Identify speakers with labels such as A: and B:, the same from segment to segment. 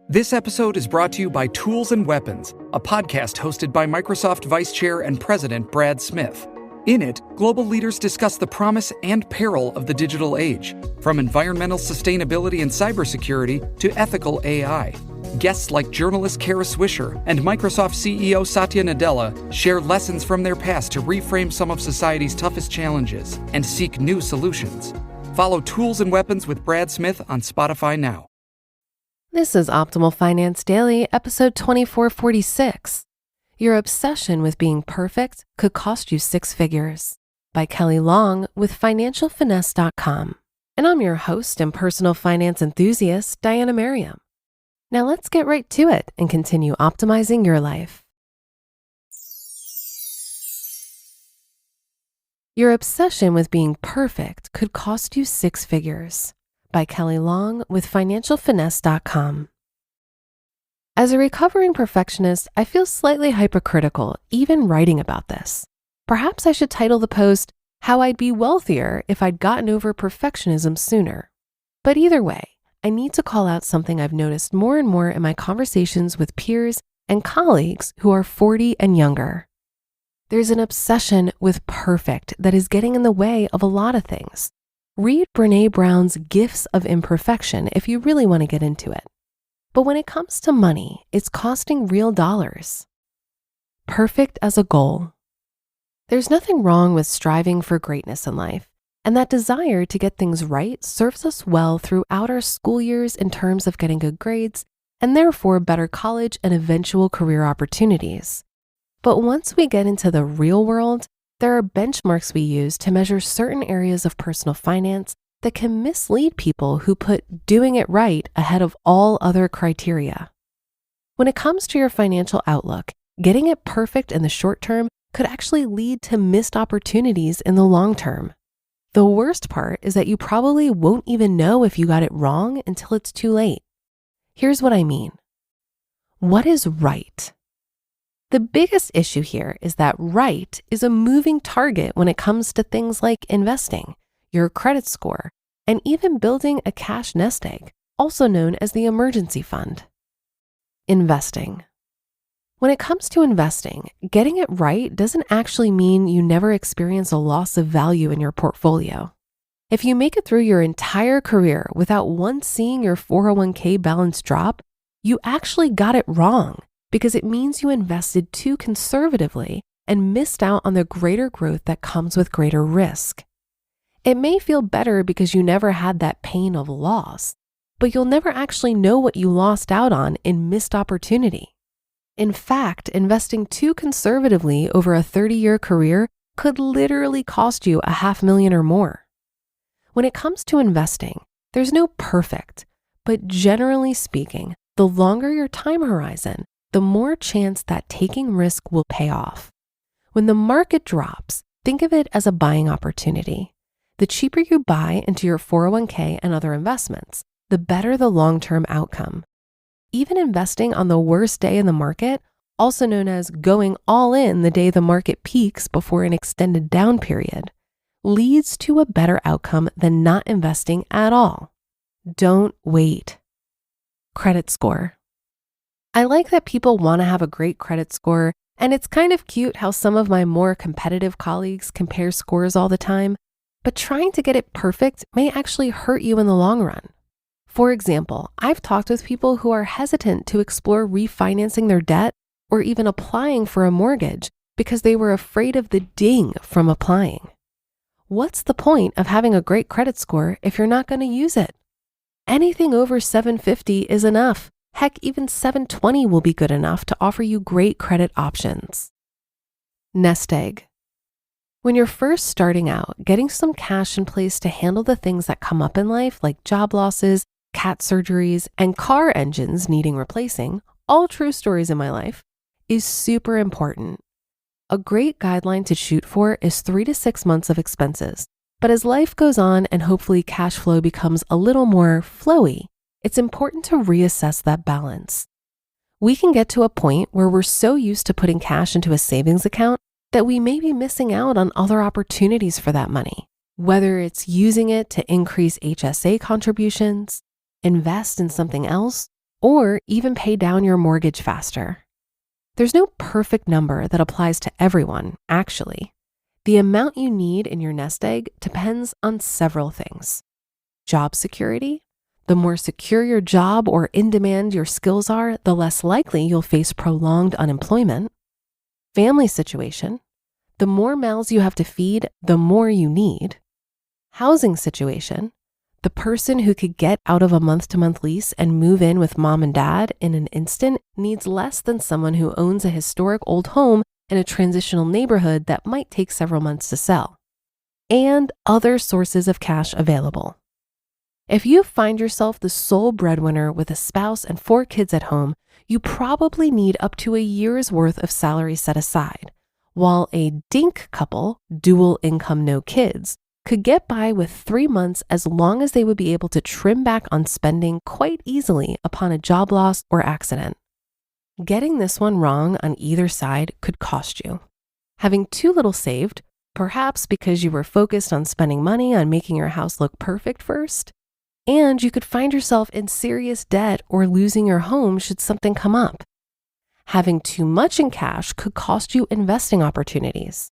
A: This episode is brought to you by Tools and Weapons, a podcast hosted by Microsoft Vice Chair and President Brad Smith. In it, global leaders discuss the promise and peril of the digital age, from environmental sustainability and cybersecurity to ethical AI. Guests like journalist Kara Swisher and Microsoft CEO Satya Nadella share lessons from their past to reframe some of society's toughest challenges and seek new solutions. Follow Tools and Weapons with Brad Smith on Spotify now.
B: This is Optimal Finance Daily, episode 2446. Your obsession with being perfect could cost you six figures, by Kelley Long with financialfinesse.com. And I'm your host and personal finance enthusiast, Diana Merriam. Now let's get right to it and continue optimizing your life. Your obsession with being perfect could cost you six figures, by Kelley Long with financialfinesse.com. As a recovering perfectionist, I feel slightly hypocritical even writing about this. Perhaps I should title the post, How I'd Be Wealthier If I'd Gotten Over Perfectionism Sooner. But either way, I need to call out something I've noticed more and more in my conversations with peers and colleagues who are 40 and younger. There's an obsession with perfect that is getting in the way of a lot of things. Read Brené Brown's Gifts of Imperfection if you really want to get into it. But when it comes to money, it's costing real dollars. Perfect as a goal. There's nothing wrong with striving for greatness in life, and that desire to get things right serves us well throughout our school years in terms of getting good grades, and therefore better college and eventual career opportunities. But once we get into the real world, there are benchmarks we use to measure certain areas of personal finance that can mislead people who put doing it right ahead of all other criteria. When it comes to your financial outlook, getting it perfect in the short term could actually lead to missed opportunities in the long term. The worst part is that you probably won't even know if you got it wrong until it's too late. Here's what I mean. What is right? The biggest issue here is that right is a moving target when it comes to things like investing, your credit score, and even building a cash nest egg, also known as the emergency fund. Investing. When it comes to investing, getting it right doesn't actually mean you never experience a loss of value in your portfolio. If you make it through your entire career without once seeing your 401k balance drop, you actually got it wrong, because it means you invested too conservatively and missed out on the greater growth that comes with greater risk. It may feel better because you never had that pain of loss, but you'll never actually know what you lost out on in missed opportunity. In fact, investing too conservatively over a 30-year career could literally cost you $500,000 or more. When it comes to investing, there's no perfect, but generally speaking, the longer your time horizon, the more chance that taking risk will pay off. When the market drops, think of it as a buying opportunity. The cheaper you buy into your 401k and other investments, the better the long-term outcome. Even investing on the worst day in the market, also known as going all in the day the market peaks before an extended down period, leads to a better outcome than not investing at all. Don't wait. Credit score. I like that people want to have a great credit score, and it's kind of cute how some of my more competitive colleagues compare scores all the time, but trying to get it perfect may actually hurt you in the long run. For example, I've talked with people who are hesitant to explore refinancing their debt or even applying for a mortgage because they were afraid of the ding from applying. What's the point of having a great credit score if you're not going to use it? Anything over 750 is enough. Heck, even 720 will be good enough to offer you great credit options. Nest egg. When you're first starting out, getting some cash in place to handle the things that come up in life, like job losses, cat surgeries, and car engines needing replacing, all true stories in my life, is super important. A great guideline to shoot for is 3 to 6 months of expenses. But as life goes on and hopefully cash flow becomes a little more flowy, it's important to reassess that balance. We can get to a point where we're so used to putting cash into a savings account that we may be missing out on other opportunities for that money, whether it's using it to increase HSA contributions, invest in something else, or even pay down your mortgage faster. There's no perfect number that applies to everyone, actually. The amount you need in your nest egg depends on several things. Job security. The more secure your job or in demand your skills are, the less likely you'll face prolonged unemployment. Family situation. The more mouths you have to feed, the more you need. Housing situation. The person who could get out of a month-to-month lease and move in with mom and dad in an instant needs less than someone who owns a historic old home in a transitional neighborhood that might take several months to sell. And other sources of cash available. If you find yourself the sole breadwinner with a spouse and 4 kids at home, you probably need up to a year's worth of salary set aside, while a DINK couple, dual income no kids, could get by with 3 months as long as they would be able to trim back on spending quite easily upon a job loss or accident. Getting this one wrong on either side could cost you. Having too little saved, perhaps because you were focused on spending money on making your house look perfect first, and you could find yourself in serious debt or losing your home should something come up. Having too much in cash could cost you investing opportunities.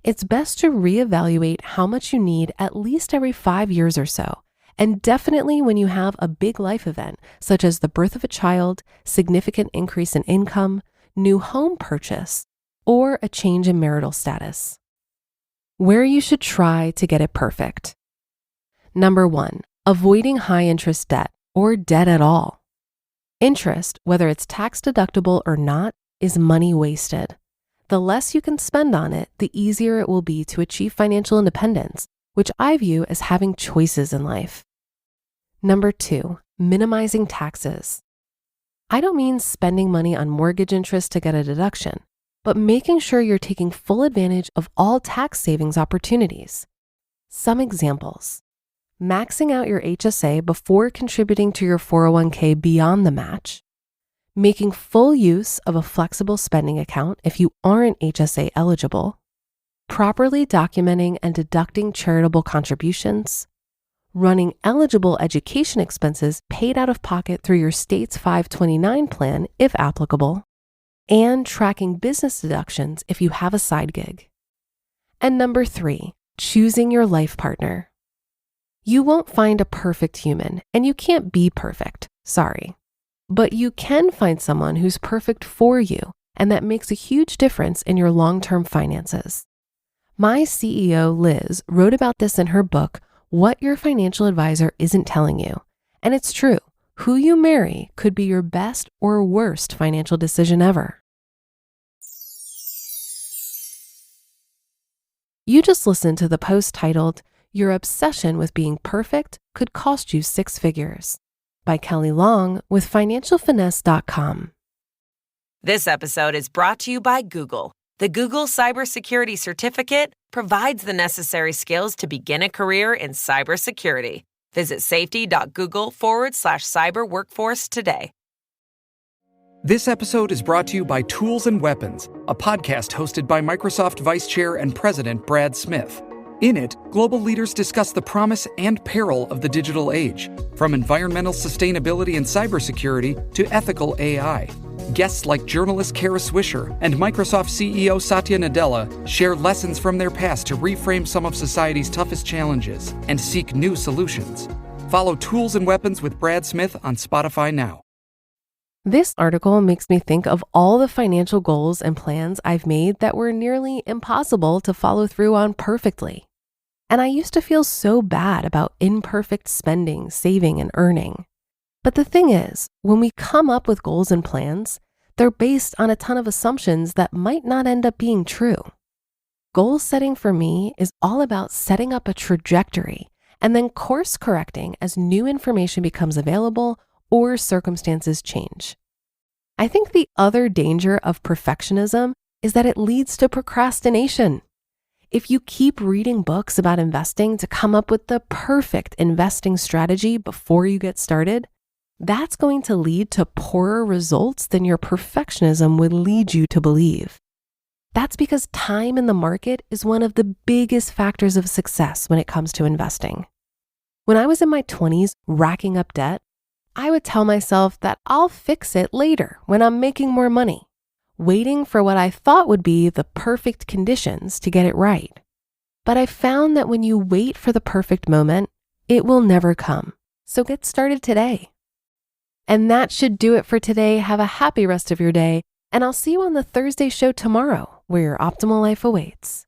B: It's best to reevaluate how much you need at least every 5 years or so, and definitely when you have a big life event, such as the birth of a child, significant increase in income, new home purchase, or a change in marital status. Where you should try to get it perfect. Number 1, avoiding high interest debt or debt at all. Interest, whether it's tax deductible or not, is money wasted. The less you can spend on it, the easier it will be to achieve financial independence, which I view as having choices in life. Number 2, minimizing taxes. I don't mean spending money on mortgage interest to get a deduction, but making sure you're taking full advantage of all tax savings opportunities. Some examples. Maxing out your HSA before contributing to your 401k beyond the match. Making full use of a flexible spending account if you aren't HSA eligible. Properly documenting and deducting charitable contributions. Running eligible education expenses paid out of pocket through your state's 529 plan if applicable. And tracking business deductions if you have a side gig. And number 3, choosing your life partner. You won't find a perfect human, and you can't be perfect, sorry. But you can find someone who's perfect for you, and that makes a huge difference in your long-term finances. My CEO, Liz, wrote about this in her book, What Your Financial Advisor Isn't Telling You. And it's true, who you marry could be your best or worst financial decision ever. You just listened to the post titled, Your Obsession with Being Perfect Could Cost You 6 Figures, by Kelley Long with financialfinesse.com.
C: This episode is brought to you by Google. The Google Cybersecurity Certificate provides the necessary skills to begin a career in cybersecurity. Visit safety.google/cyberworkforce today.
A: This episode is brought to you by Tools and Weapons, a podcast hosted by Microsoft Vice Chair and President Brad Smith. In it, global leaders discuss the promise and peril of the digital age, from environmental sustainability and cybersecurity to ethical AI. Guests like journalist Kara Swisher and Microsoft CEO Satya Nadella share lessons from their past to reframe some of society's toughest challenges and seek new solutions. Follow Tools and Weapons with Brad Smith on Spotify now.
B: This article makes me think of all the financial goals and plans I've made that were nearly impossible to follow through on perfectly. And I used to feel so bad about imperfect spending, saving, and earning. But the thing is, when we come up with goals and plans, they're based on a ton of assumptions that might not end up being true. Goal setting for me is all about setting up a trajectory and then course correcting as new information becomes available or circumstances change. I think the other danger of perfectionism is that it leads to procrastination. If you keep reading books about investing to come up with the perfect investing strategy before you get started, that's going to lead to poorer results than your perfectionism would lead you to believe. That's because time in the market is one of the biggest factors of success when it comes to investing. When I was in my 20s racking up debt, I would tell myself that I'll fix it later when I'm making more money, waiting for what I thought would be the perfect conditions to get it right. But I found that when you wait for the perfect moment, it will never come. So get started today. And that should do it for today. Have a happy rest of your day, and I'll see you on the Thursday show tomorrow, where your optimal life awaits.